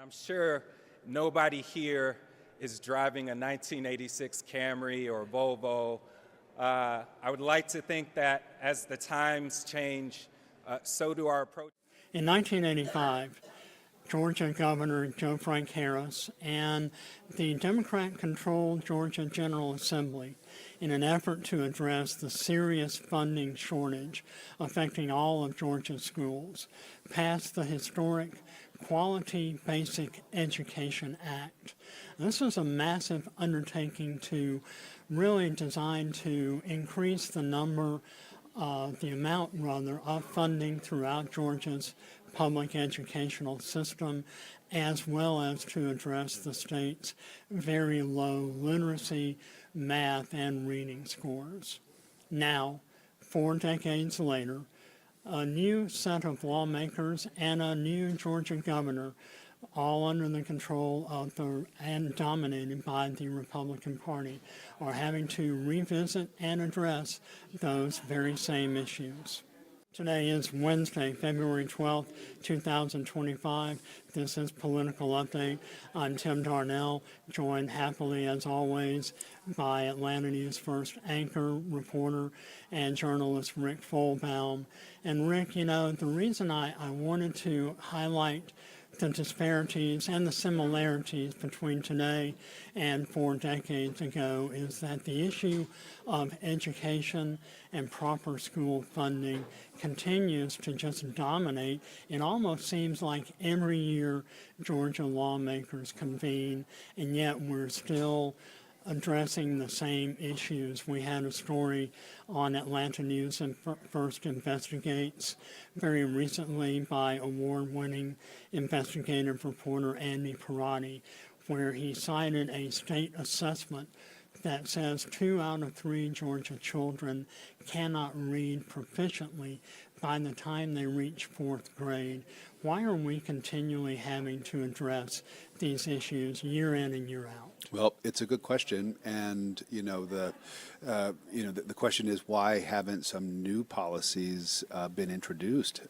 I'm sure nobody here is driving a 1986 Camry or Volvo. I would like to think that as the times change, so do our approach. In 1985, Georgia Governor Joe Frank Harris and the Democrat-controlled Georgia General Assembly, in an effort to address the serious funding shortage affecting all of Georgia's schools, passed the historic Quality Basic Education Act. This was a massive undertaking to really designed to increase the amount of funding throughout Georgia's public educational system, as well as to address the state's very low literacy, math, and reading scores. Now, 4 decades later, a new set of lawmakers and a new Georgia governor, all under the control of and dominated by the Republican Party, are having to revisit and address those very same issues. Today is Wednesday, February 12th, 2025. This is Political Update. I'm Tim Darnell, joined happily as always by Atlanta News First anchor, reporter, and journalist Rick Folbaum. And Rick, you know, the reason I wanted to highlight the disparities and the similarities between today and 4 decades ago is that the issue of education and proper school funding continues to just dominate. It almost seems like every year Georgia lawmakers convene, and yet we're still addressing the same issues. We had a story on Atlanta News and First Investigates very recently by award-winning investigative reporter Andy Parati, where he cited a state assessment that says 2 out of 3 Georgia children cannot read proficiently by the time they reach 4th grade. Why are we continually having to address these issues year in and year out? Well, it's a good question, and the question is, why haven't some new policies been introduced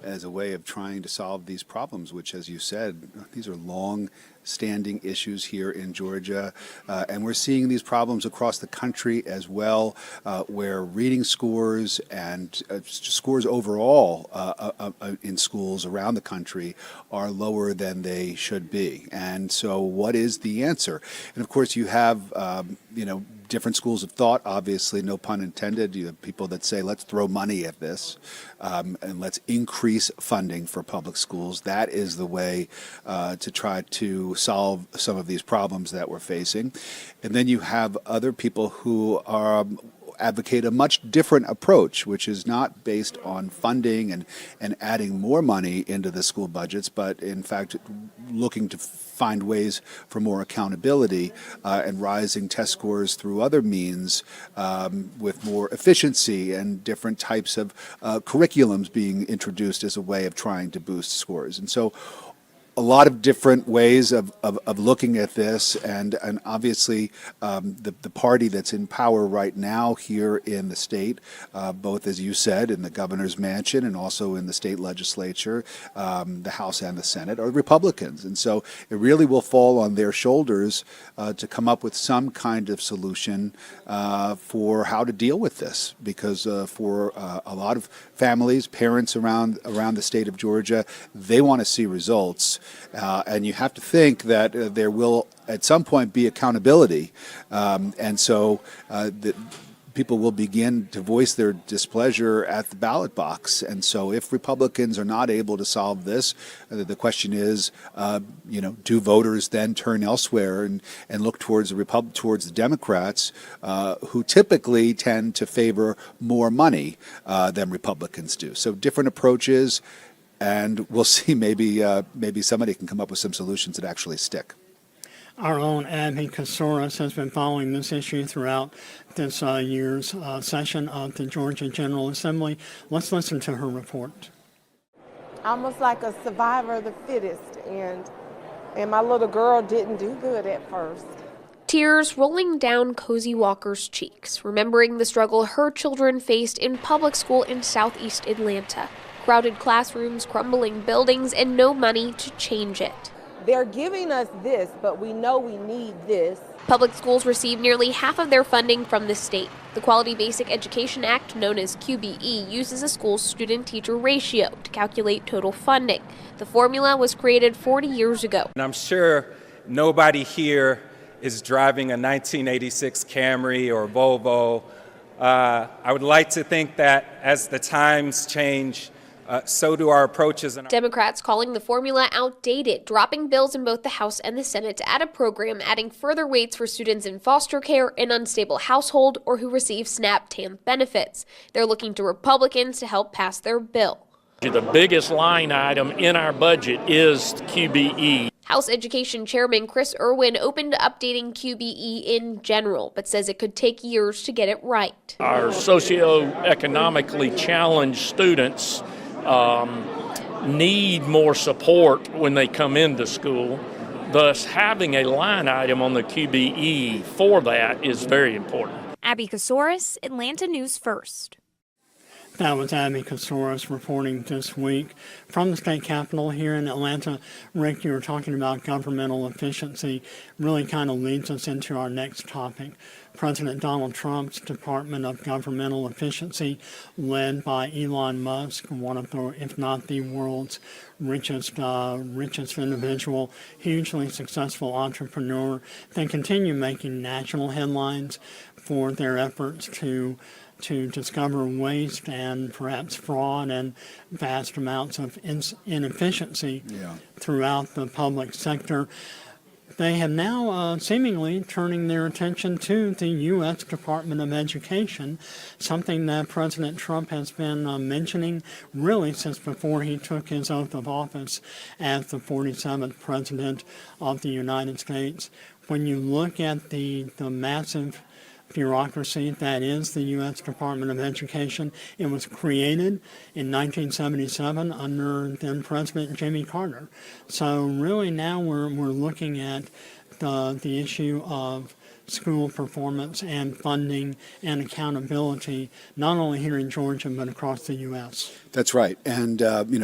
as a way of trying to solve these problems? Which, as you said, these are long-standing issues here in Georgia, and we're seeing these problems across the country as well, where reading scores and scores overall in schools around the country are lower than they should be. And so, what is the answer? And of course, you have different schools of thought, obviously, no pun intended. You have people that say, let's throw money at this and let's increase funding for public schools. That is the way to try to solve some of these problems that we're facing. And then you have other people who advocate a much different approach, which is not based on funding and adding more money into the school budgets, but in fact looking to find ways for more accountability and rising test scores through other means with more efficiency and different types of curriculums being introduced as a way of trying to boost scores. And so a lot of different ways of looking at this, and obviously the party that's in power right now here in the state, both, as you said, in the governor's mansion and also in the state legislature, the House and the Senate, are Republicans. And so it really will fall on their shoulders to come up with some kind of solution for how to deal with this, because for a lot of families, parents around the state of Georgia, they want to see results. And you have to think that there will at some point be accountability. And so people will begin to voice their displeasure at the ballot box. And so if Republicans are not able to solve this, the question is, do voters then turn elsewhere and look towards the Democrats, who typically tend to favor more money than Republicans do? So different approaches. And we'll see, maybe somebody can come up with some solutions that actually stick. Our own Abby Kasoris has been following this issue throughout this year's session of the Georgia General Assembly. Let's listen to her report. Almost like a survivor of the fittest, and my little girl didn't do good at first. Tears rolling down Cozy Walker's cheeks, remembering the struggle her children faced in public school in southeast Atlanta. Crowded classrooms, crumbling buildings, and no money to change it. they're giving us this, but we know we need this. Public schools receive nearly half of their funding from the state. The Quality Basic Education Act, known as QBE, uses a school's student-teacher ratio to calculate total funding. The formula was created 40 years ago. And I'm sure nobody here is driving a 1986 Camry or Volvo. I would like to think that as the times change, so do our approaches. Democrats calling the formula outdated, dropping bills in both the House and the Senate to add a program adding further weights for students in foster care, in unstable household, or who receive SNAP TANF benefits. They're looking to Republicans to help pass their bill. The biggest line item in our budget is QBE. House Education Chairman Chris Irwin opened to updating QBE in general, but says it could take years to get it right. Our socioeconomically challenged students need more support when they come into school. Thus, having a line item on the QBE for that is very important. Abby Kosoris, Atlanta News First. That was Abby Kosoris reporting this week from the state capitol here in Atlanta. Rick, you were talking about governmental efficiency, really kind of leads us into our next topic. President Donald Trump's Department of Governmental Efficiency, led by Elon Musk, one of the, if not the world's richest individual, hugely successful entrepreneur. They continue making national headlines for their efforts to discover waste and perhaps fraud and vast amounts of inefficiency throughout the public sector. They have now seemingly turning their attention to the U.S. Department of Education, something that President Trump has been mentioning really since before he took his oath of office as the 47th President of the United States. When you look at the massive bureaucracy that is the U.S. Department of Education, it was created in 1977 under then President Jimmy Carter. So really now we're looking at the issue of school performance and funding and accountability, not only here in Georgia, but across the U.S. That's right. And,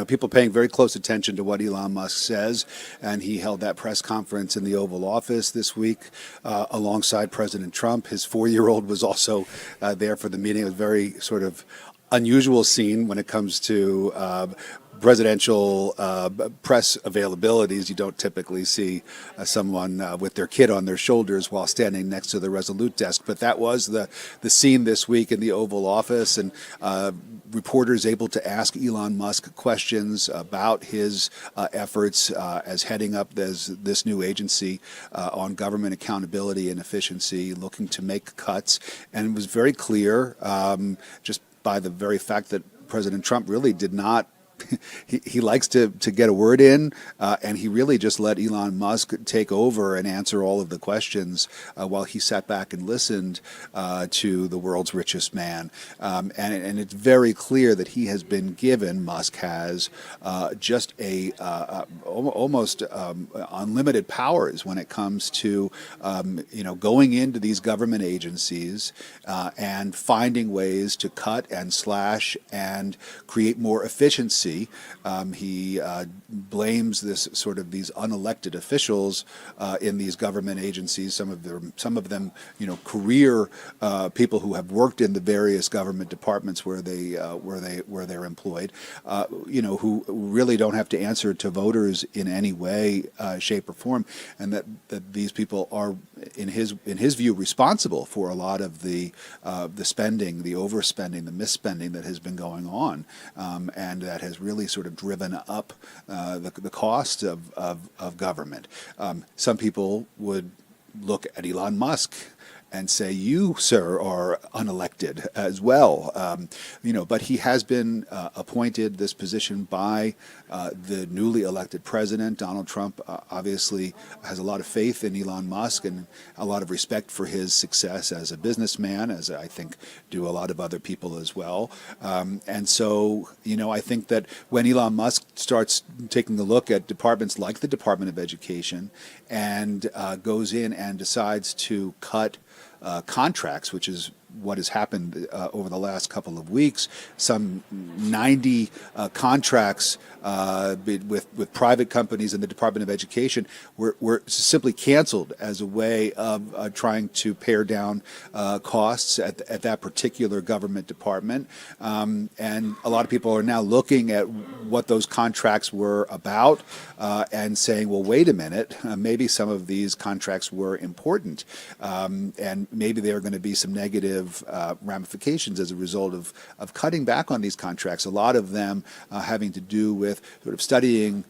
people paying very close attention to what Elon Musk says. And he held that press conference in the Oval Office this week alongside President Trump. His 4-year-old was also there for the meeting. It was a very sort of unusual scene when it comes to presidential press availabilities. You don't typically see someone with their kid on their shoulders while standing next to the Resolute desk. But that was the scene this week in the Oval Office, and reporters able to ask Elon Musk questions about his efforts as heading up this new agency on government accountability and efficiency, looking to make cuts. And it was very clear, just by the very fact that President Trump really did not he likes to get a word in, and he really just let Elon Musk take over and answer all of the questions while he sat back and listened to the world's richest man. And it's very clear that he has been given, Musk has, just almost unlimited powers when it comes to going into these government agencies and finding ways to cut and slash and create more efficiency. He blames these unelected officials in these government agencies. Some of them, career people who have worked in the various government departments where they're employed, who really don't have to answer to voters in any way, shape, or form, and that these people are, in his view, responsible for a lot of the spending, the overspending, the misspending that has been going on, and that has really sort of driven up the cost of government. Some people would look at Elon Musk and say, you, sir, are unelected as well. But he has been appointed this position by the newly elected president. Donald Trump obviously has a lot of faith in Elon Musk and a lot of respect for his success as a businessman, as I think do a lot of other people as well. And so, I think that when Elon Musk starts taking a look at departments like the Department of Education and goes in and decides to cut contracts, which is what has happened over the last couple of weeks. Some 90 contracts with private companies and the Department of Education were simply canceled as a way of trying to pare down costs at that particular government department. And a lot of people are now looking at what those contracts were about and saying, well, wait a minute, maybe some of these contracts were important, and maybe there are going to be some negative ramifications as a result of cutting back on these contracts. A lot of them having to do with sort of studying,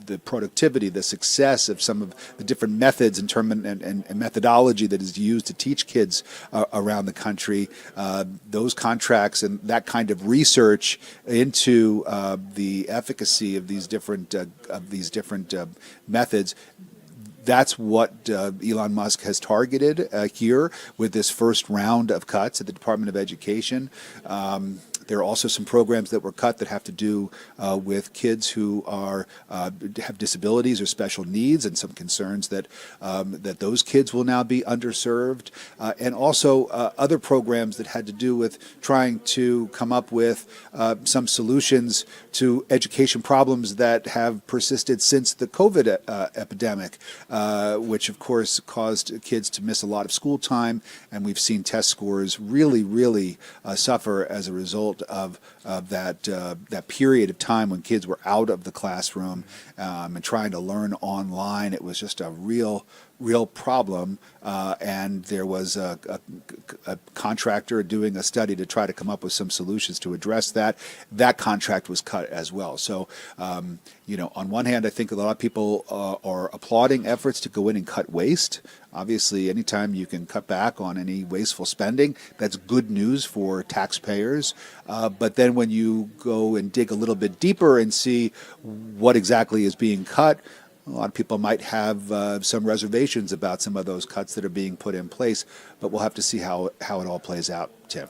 the productivity, the success of some of the different methods and methodology that is used to teach kids around the country. Those contracts and that kind of research into the efficacy of these different methods. That's what Elon Musk has targeted here with this first round of cuts at the Department of Education. There are also some programs that were cut that have to do with kids who have disabilities or special needs, and some concerns that those kids will now be underserved, and also other programs that had to do with trying to come up with some solutions to education problems that have persisted since the COVID epidemic, which of course caused kids to miss a lot of school time, and we've seen test scores really suffer as a result of that period of time when kids were out of the classroom and trying to learn online. It was just a real problem, and there was a contractor doing a study to try to come up with some solutions to address that. That contract was cut as well. So, on one hand, I think a lot of people are applauding efforts to go in and cut waste. Obviously, anytime you can cut back on any wasteful spending, that's good news for taxpayers. But then when you go and dig a little bit deeper and see what exactly is being cut, a lot of people might have some reservations about some of those cuts that are being put in place, but we'll have to see how it all plays out, Tim.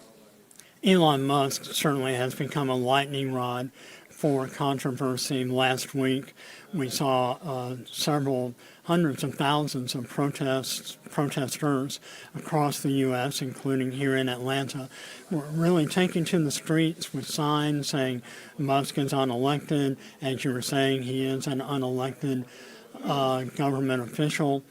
Elon Musk certainly has become a lightning rod for controversy. Last week, we saw several hundreds of thousands of protesters across the U.S., including here in Atlanta, were really taking to the streets with signs saying Musk is unelected. As you were saying, he is an unelected government official.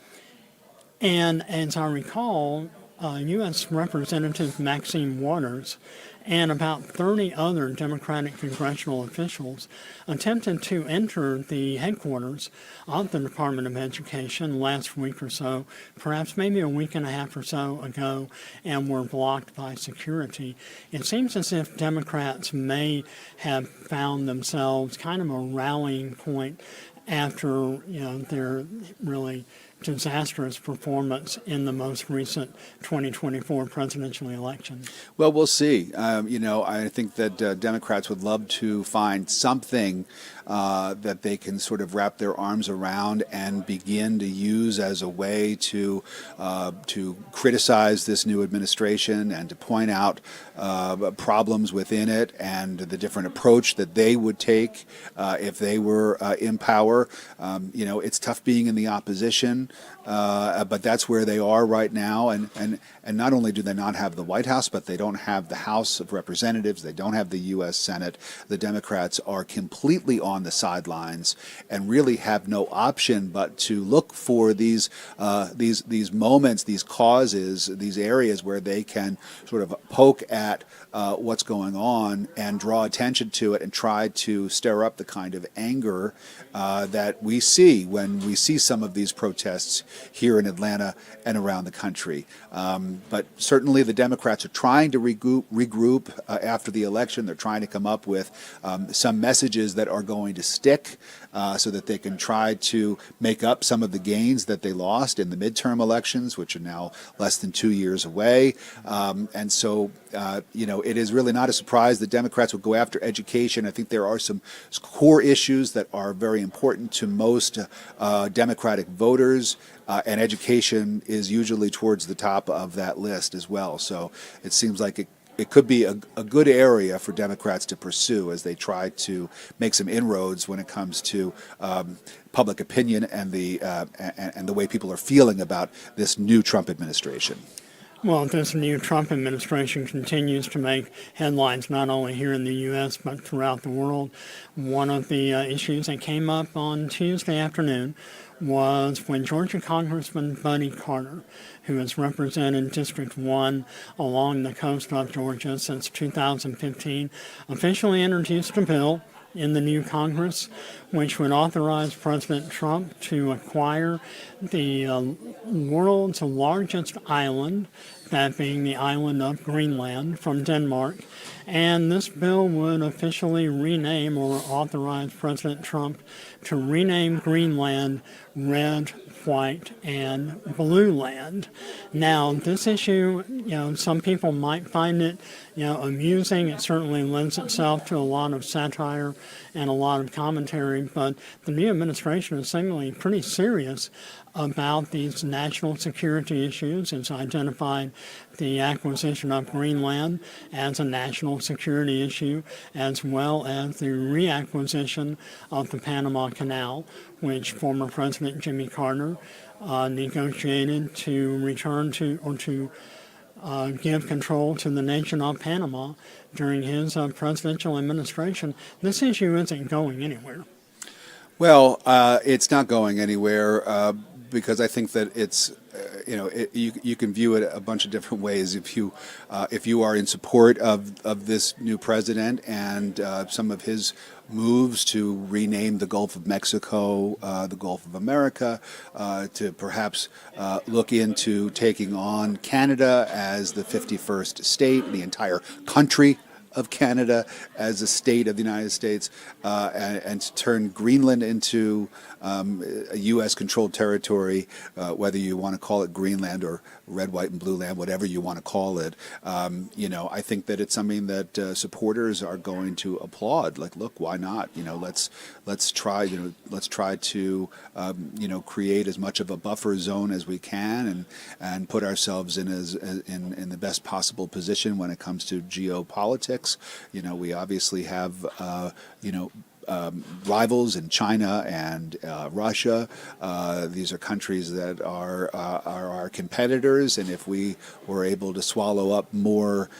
And as I recall, U.S. Representative Maxine Waters and about 30 other Democratic congressional officials attempted to enter the headquarters of the Department of Education last week or so, perhaps maybe a week and a half or so ago, and were blocked by security. It seems as if Democrats may have found themselves kind of a rallying point after their really disastrous performance in the most recent 2024 presidential election. Well, we'll see. I think that Democrats would love to find something that they can sort of wrap their arms around and begin to use as a way to criticize this new administration and to point out problems within it and the different approach that they would take if they were in power. It's tough being in the opposition, but that's where they are right now. And not only do they not have the White House, but they don't have the House of Representatives. They don't have the U.S. Senate. The Democrats are completely on the sidelines and really have no option but to look for these moments, these causes, these areas where they can sort of poke at what's going on and draw attention to it and try to stir up the kind of anger that we see when we see some of these protests here in Atlanta and around the country. But certainly the Democrats are trying to regroup after the election. They're trying to come up with some messages that are going to stick so that they can try to make up some of the gains that they lost in the midterm elections, which are now less than 2 years away. And so, it is really not a surprise that Democrats will go after education. I think there are some core issues that are very important to most Democratic voters. And education is usually towards the top of that list as well. So it seems like it could be a good area for Democrats to pursue as they try to make some inroads when it comes to public opinion and the way people are feeling about this new Trump administration. Well, this new Trump administration continues to make headlines not only here in the U.S. but throughout the world. One of the issues that came up on Tuesday afternoon was when Georgia Congressman Buddy Carter, who has represented District 1 along the coast of Georgia since 2015, officially introduced a bill in the new Congress which would authorize President Trump to acquire the world's largest island, that being the island of Greenland, from Denmark. And this bill would officially rename or authorize President Trump to rename Greenland Red, White, and Blueland. Now, this issue, some people might find it, amusing. It certainly lends itself to a lot of satire and a lot of commentary, but the new administration is seemingly pretty serious about these national security issues. It's identified the acquisition of Greenland as a national security issue, as well as the reacquisition of the Panama Canal, which former President Jimmy Carter negotiated to return to or to give control to the nation of Panama during his presidential administration. This issue isn't going anywhere. Well, it's not going anywhere because I think that it's, you can view it a bunch of different ways. If you are in support of this new president and some of his moves to rename the Gulf of Mexico, the Gulf of America, to perhaps look into taking on Canada as the 51st state, the entire country of Canada as a state of the United States, and to turn Greenland into a U.S.-controlled territory, whether you want to call it Greenland or Red, White, and Blue Land, whatever you want to call it. I think that it's something that supporters are going to applaud. Like, look, why not? Let's try. Let's try to create as much of a buffer zone as we can, and put ourselves in in the best possible position when it comes to geopolitics. We obviously have rivals in China and Russia. These are countries that are our competitors, and if we were able to swallow up more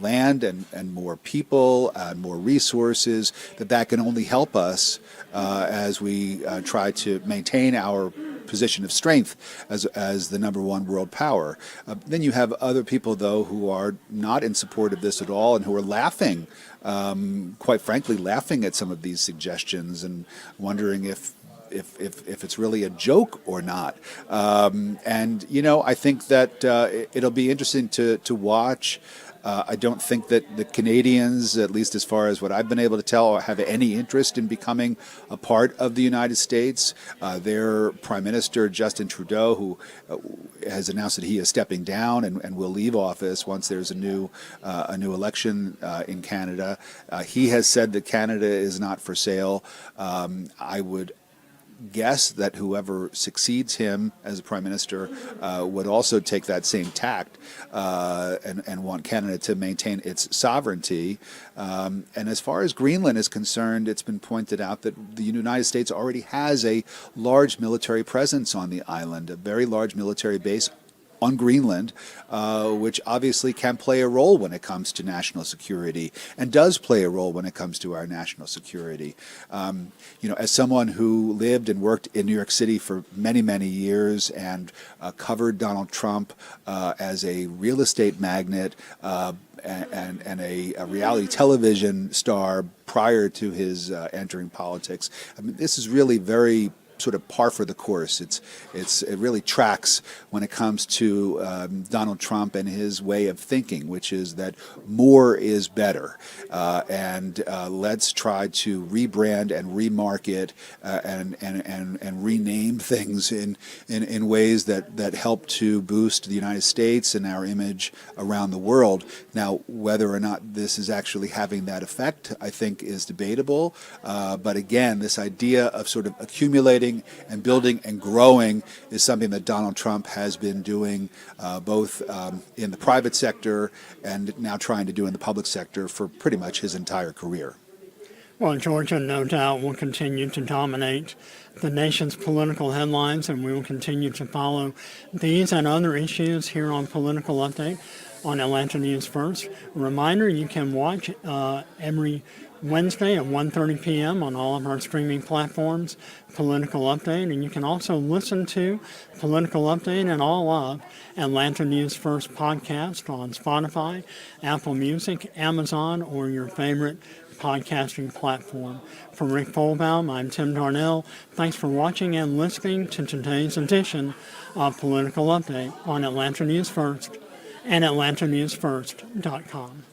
land and more people and more resources, that can only help us as we try to maintain our position of strength as the #1 world power. Then you have other people, though, who are not in support of this at all and who are laughing, quite frankly, laughing at some of these suggestions and wondering if it's really a joke or not. I think that it'll be interesting to watch. I don't think that the Canadians, at least as far as what I've been able to tell, have any interest in becoming a part of the United States. Their Prime Minister, Justin Trudeau, who has announced that he is stepping down and will leave office once there's a new election in Canada. He has said that Canada is not for sale. I would guess that whoever succeeds him as a prime minister would also take that same tact and want Canada to maintain its sovereignty. And as far as Greenland is concerned, it's been pointed out that the United States already has a large military presence on the island, a very large military base on Greenland, which obviously can play a role when it comes to national security and does play a role when it comes to our national security. As someone who lived and worked in New York City for many, many years and covered Donald Trump as a real estate magnate and a reality television star prior to his entering politics, this is really very sort of par for the course. It really tracks when it comes to Donald Trump and his way of thinking, which is that more is better, and let's try to rebrand and remarket and rename things in ways that help to boost the United States and our image around the world. Now, whether or not this is actually having that effect, I think, is debatable. But again, this idea of sort of accumulating creating and building and growing is something that Donald Trump has been doing both in the private sector and now trying to do in the public sector for pretty much his entire career. Well, Georgia, no doubt, will continue to dominate the nation's political headlines, and we will continue to follow these and other issues here on Political Update on Atlanta News First. A reminder, you can watch every Wednesday at 1:30 p.m. on all of our streaming platforms, Political Update, and you can also listen to Political Update and all of Atlanta News First podcast on Spotify, Apple Music, Amazon, or your favorite podcasting platform. For Rick Folbaum, I'm Tim Darnell. Thanks for watching and listening to today's edition of Political Update on Atlanta News First and AtlantaNewsFirst.com.